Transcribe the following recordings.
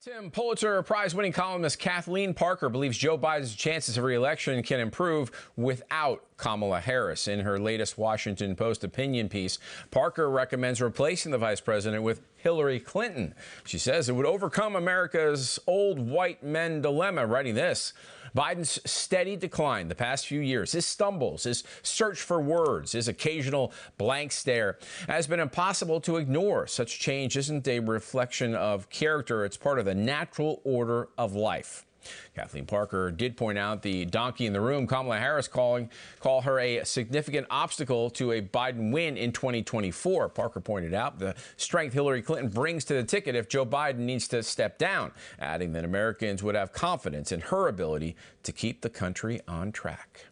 Tim, Pulitzer Prize-winning columnist Kathleen Parker believes Joe Biden's chances of re-election can improve without Kamala Harris. In her latest Washington Post opinion piece, Parker recommends replacing the vice president with Hillary Clinton. She says it would overcome America's old white men dilemma, writing this: Biden's steady decline the past few years, his stumbles, his search for words, his occasional blank stare, has been impossible to ignore. Such change isn't a reflection of character. It's part of the natural order of life. Kathleen Parker did point out the donkey in the room, Kamala Harris, call her a significant obstacle to a Biden win in 2024. Parker pointed out the strength Hillary Clinton brings to the ticket if Joe Biden needs to step down, adding that Americans would have confidence in her ability to keep the country on track.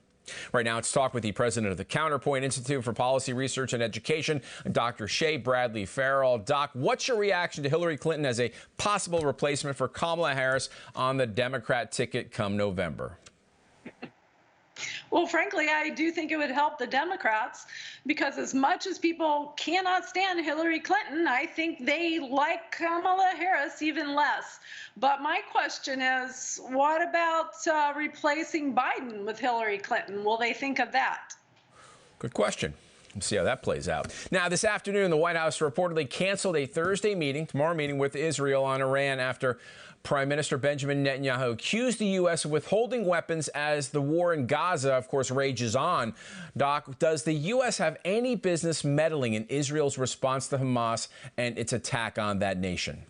Right now, let's talk with the president of the Counterpoint Institute for Policy Research and Education, Dr. Shea Bradley Farrell. Doc, what's your reaction to Hillary Clinton as a possible replacement for Kamala Harris on the Democrat ticket come November? Well, frankly, I do think it would help the Democrats, because as much as people cannot stand Hillary Clinton, I think they like Kamala Harris even less. But my question is, what about replacing Biden with Hillary Clinton? Will they think of that? Good question. We'll see how that plays out. Now, this afternoon, the White House reportedly canceled a tomorrow meeting with Israel on Iran after Prime Minister Benjamin Netanyahu accused the U.S. of withholding weapons as the war in Gaza, of course, rages on. Doc, does the U.S. have any business meddling in Israel's response to Hamas and its attack on that nation?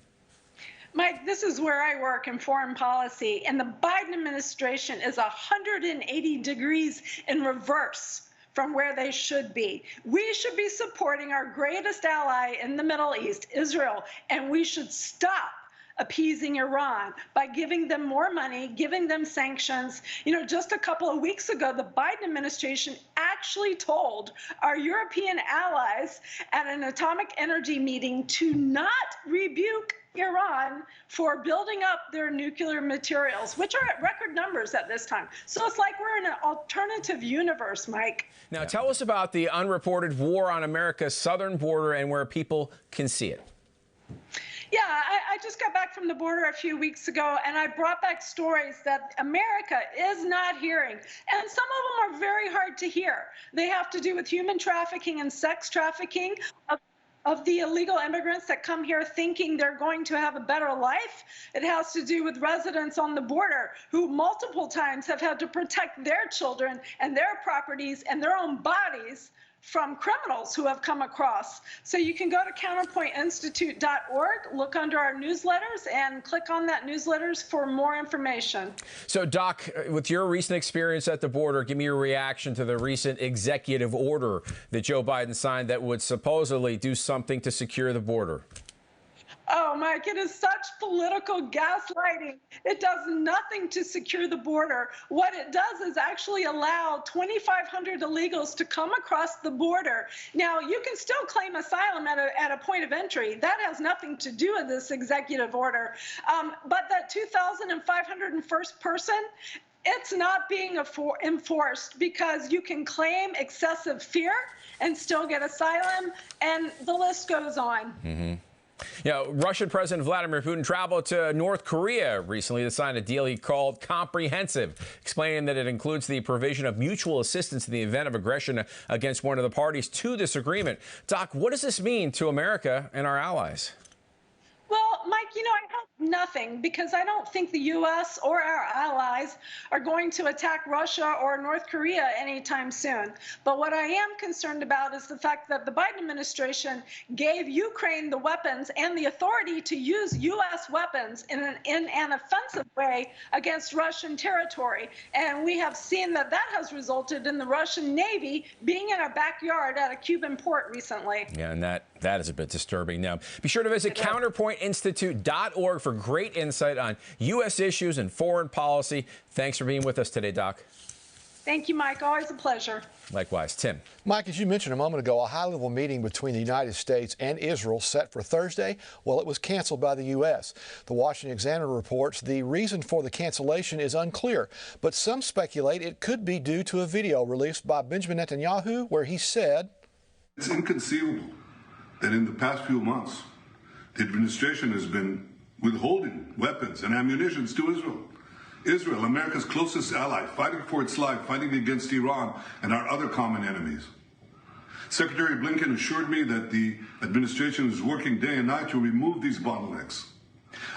Mike, this is where I work in foreign policy, and the Biden administration is 180 degrees in reverse from where they should be. We should be supporting our greatest ally in the Middle East, Israel, and we should stop appeasing Iran by giving them more money, giving them sanctions. You know, just a couple of weeks ago, the Biden administration actually told our European allies at an atomic energy meeting to not rebuke Iran for building up their nuclear materials, which are at record numbers at this time. So it's like we're in an alternative universe, Mike. Now, tell us about the unreported war on America's southern border and where people can see it. Yeah, I just got back from the border a few weeks ago, and I brought back stories that America is not hearing. And some of them are very hard to hear. They have to do with human trafficking and sex trafficking of the illegal immigrants that come here thinking they're going to have a better life. It has to do with residents on the border who multiple times have had to protect their children and their properties and their own bodies from criminals who have come across. So you can go to counterpointinstitute.org, look under our newsletters, and click on that newsletters for more information. So, Doc, with your recent experience at the border, give me your reaction to the recent executive order that Joe Biden signed that would supposedly do something to secure the border. Oh, Mike, it is such political gaslighting. It does nothing to secure the border. What it does is actually allow 2,500 illegals to come across the border. Now, you can still claim asylum at a point of entry. That has nothing to do with this executive order. But that 2,501st person, it's not being enforced because you can claim excessive fear and still get asylum, and the list goes on. Mm-hmm. You know, Russian President Vladimir Putin traveled to North Korea recently to sign a deal he called comprehensive, explaining that it includes the provision of mutual assistance in the event of aggression against one of the parties to this agreement. Doc, what does this mean to America and our allies? Well, Mike, you know, I hope nothing, because I don't think the U.S. or our allies are going to attack Russia or North Korea anytime soon. But what I am concerned about is the fact that the Biden administration gave Ukraine the weapons and the authority to use U.S. weapons in an offensive way against Russian territory. And we have seen that that has resulted in the Russian Navy being in our backyard at a Cuban port recently. Yeah, and that is a bit disturbing. Now, be sure to visit counterpointinstitute.org for great insight on U.S. issues and foreign policy. Thanks for being with us today, Doc. Thank you, Mike. Always a pleasure. Likewise. Tim. Mike, as you mentioned a moment ago, a high-level meeting between the United States and Israel set for Thursday. Well, it was canceled by the U.S. The Washington Examiner reports the reason for the cancellation is unclear, but some speculate it could be due to a video released by Benjamin Netanyahu where he said, "It's inconceivable that in the past few months, the administration has been withholding weapons and ammunition to Israel. Israel, America's closest ally, fighting for its life, fighting against Iran and our other common enemies. Secretary Blinken assured me that the administration is working day and night to remove these bottlenecks.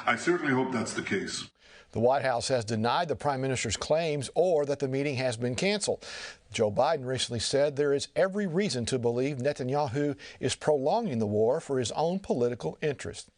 I certainly hope that's the case. The White House has denied the Prime Minister's claims or that the meeting has been canceled. Joe Biden recently said there is every reason to believe Netanyahu is prolonging the war for his own political interest.